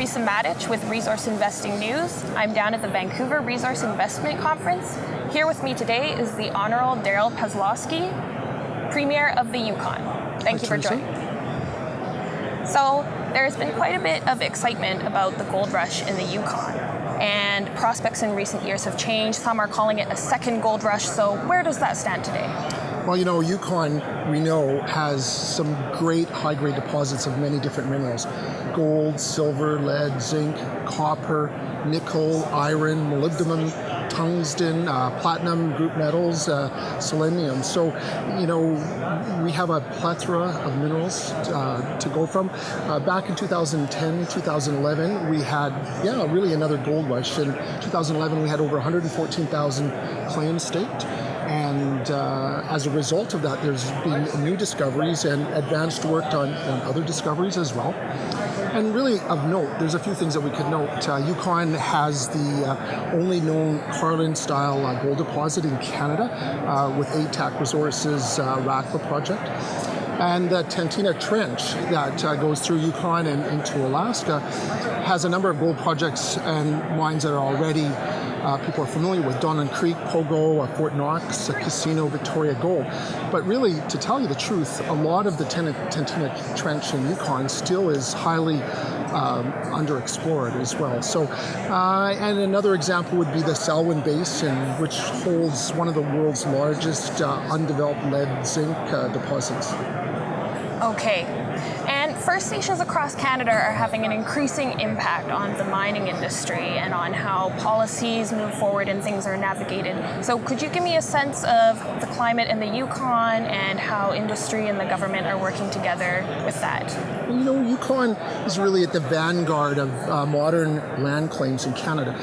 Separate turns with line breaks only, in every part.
Lisa Matich with Resource Investing News. I'm down at the Vancouver Resource Investment Conference. Here with me today is the Honorable Darrell Pasloski, Premier of the Yukon. Thank you for joining. So there's been quite a bit of excitement about the gold rush in the Yukon, and prospects in recent years have changed. Some are calling it a second gold rush. So where does that stand today?
Well, Yukon, we know, has some great high-grade deposits of many different minerals. Gold, silver, lead, zinc, copper, nickel, iron, molybdenum, tungsten, platinum, group metals, selenium. So, we have a plethora of minerals to go from. Back in 2010, 2011, we had, really another gold rush. In 2011, we had over 114,000 claims staked. And as a result of that, there's been new discoveries and advanced work on other discoveries as well. And really of note, there's a few things that we could note. Yukon has the only known Carlin-style gold deposit in Canada with ATAC Resources' Rackla project. And the Tantina Trench that goes through Yukon and into Alaska has a number of gold projects and mines that are already people are familiar with: Donnan Creek, Pogo, Fort Knox, Casino, Victoria Gold. But really, to tell you the truth, a lot of the Tantina Trench in Yukon still is highly underexplored as well. So, and another example would be the Selwyn Basin, which holds one of the world's largest undeveloped lead-zinc deposits.
Okay. And First Nations across Canada are having an increasing impact on the mining industry and on how policies move forward and things are navigated. So could you give me a sense of the climate in the Yukon and how industry and the government are working together with that?
Yukon is really at the vanguard of modern land claims in Canada.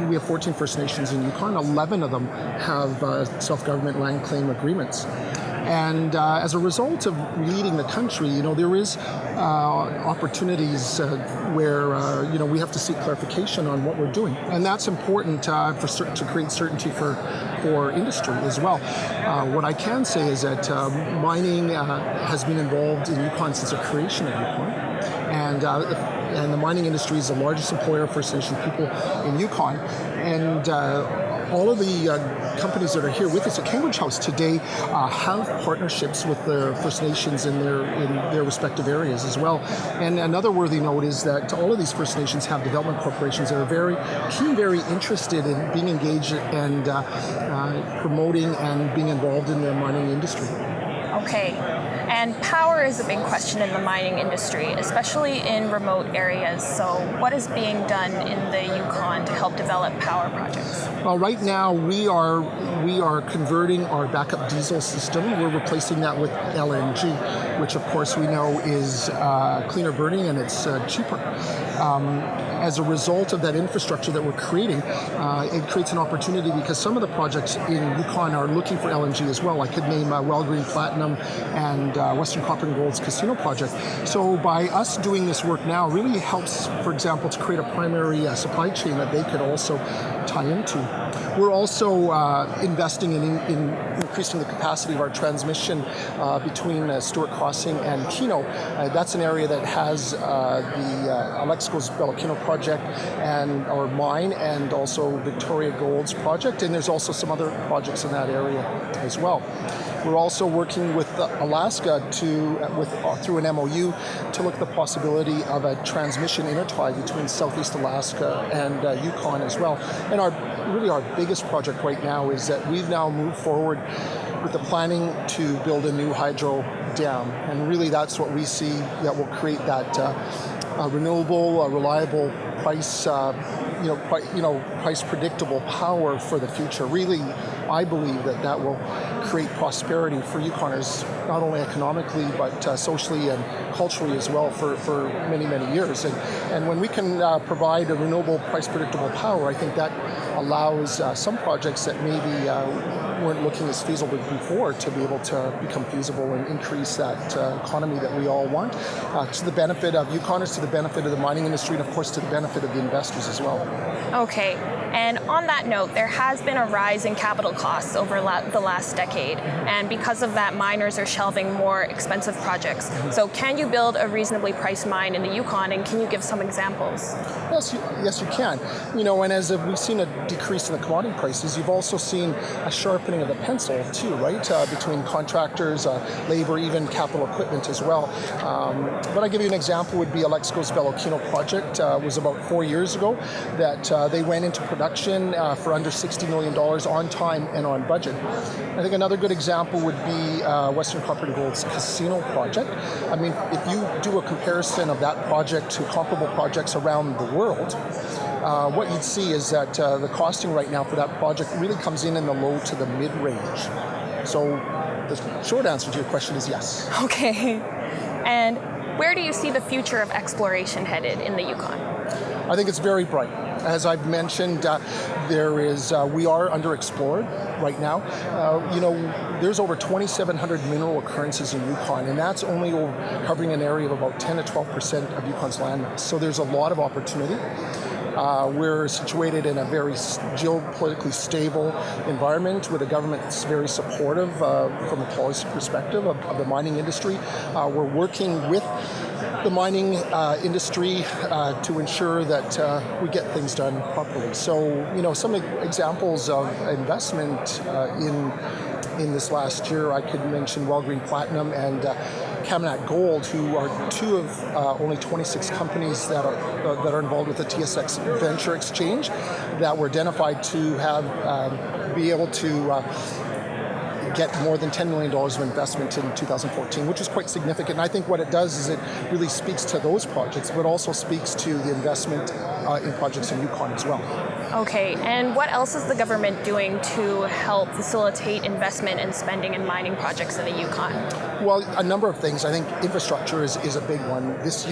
We have 14 First Nations in Yukon. 11 of them have self-government land claim agreements. And as a result of leading the country, there is opportunities where we have to seek clarification on what we're doing, and that's important to create certainty for industry as well. What I can say is that mining has been involved in Yukon since the creation of Yukon, and the mining industry is the largest employer of First Nation people in Yukon, and all of the companies that are here with us at Cambridge House today have partnerships with the First Nations in their respective areas as well. And another worthy note is that all of these First Nations have development corporations that are very keen, very interested in being engaged and promoting and being involved in the mining industry.
Okay. And power is a big question in the mining industry, especially in remote areas. So what is being done in the Yukon to help develop power projects?
Well, right now we are converting our backup diesel system. We're replacing that with LNG, which of course we know is cleaner burning and it's cheaper. As a result of that infrastructure that we're creating, it creates an opportunity because some of the projects in Yukon are looking for LNG as well. I could name Wellgreen Platinum and Western Copper and Gold's Casino project. So by us doing this work now really helps, for example, to create a primary supply chain that they could also tie into. We're also investing in increasing the capacity of our transmission between Stewart Crossing and Keno. That's an area that has the Alexco's Belakino project and our mine, and also Victoria Gold's project, and there's also some other projects in that area as well. We're also working with Alaska through an MOU to look at the possibility of a transmission intertie between Southeast Alaska and Yukon as well. And our biggest project right now is that we've now moved forward with the planning to build a new hydro dam, and really that's what we see that will create that renewable, reliable price, price predictable power for the future. Really, I believe that will create prosperity for Yukoners, not only economically, but socially and culturally as well for many, many years. And when we can provide a renewable price predictable power, I think that allows some projects that maybe weren't looking as feasible before to be able to become feasible and increase that economy that we all want, to the benefit of Yukoners, to the benefit of the mining industry, and of course to the benefit of the investors as well.
Okay. And on that note, there has been a rise in capital costs over the last decade. And because of that, miners are shelving more expensive projects. So can you build a reasonably priced mine in the Yukon, and can you give some examples?
Yes, you can. And as we've seen a decrease in the commodity prices, you've also seen a sharpening of the pencil too, right? Between contractors, labor, even capital equipment as well. But I give you an example would be Alexco's Velokino project. Was about 4 years ago that they went into production for under $60 million on time and on budget. I think another good example would be Western Copper and Gold's Casino project. I mean, if you do a comparison of that project to comparable projects around the world, what you'd see is that the costing right now for that project really comes in the low to the mid-range. So the short answer to your question is yes.
Okay. And where do you see the future of exploration headed in the Yukon?
I think it's very bright. As I've mentioned, we are underexplored right now. There's over 2,700 mineral occurrences in Yukon, and that's only covering an area of about 10 to 12% of Yukon's landmass. So there's a lot of opportunity. We're situated in a very geopolitically stable environment with a government that's very supportive from a policy perspective of the mining industry. We're working with the mining industry to ensure that we get things done properly. So, some examples of investment in this last year, I could mention Wellgreen Platinum and Camanach Gold, who are two of only 26 companies that are involved with the TSX Venture Exchange that were identified to be able to get more than $10 million of investment in 2014, which is quite significant. And I think what it does is it really speaks to those projects, but also speaks to the investment in projects in Yukon as well.
Okay, and what else is the government doing to help facilitate investment and spending in mining projects in the Yukon?
Well, a number of things. I think infrastructure is a big one. This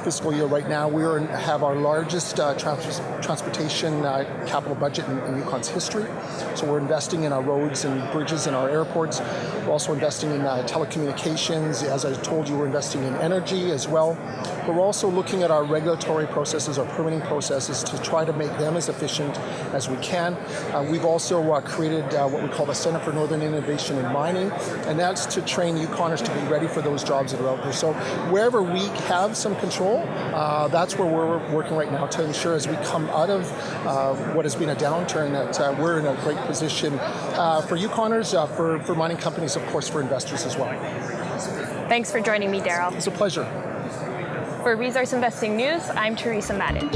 fiscal year right now, we have our largest transportation capital budget in Yukon's history. So we're investing in our roads and bridges and our airports. We're also investing in telecommunications. As I told you, we're investing in energy as well. But we're also looking at our regulatory processes, our permitting processes, to try to make them as efficient as we can. We've also created what we call the Center for Northern Innovation in Mining, and that's to train Yukoners to be ready for those jobs that are out there. So wherever we have some control, that's where we're working right now to ensure as we come out of what has been a downturn that we're in a great position for Yukoners, for mining companies, of course, for investors as well.
Thanks for joining me, Darrell.
It's a pleasure.
For Resource Investing News, I'm Teresa Madden.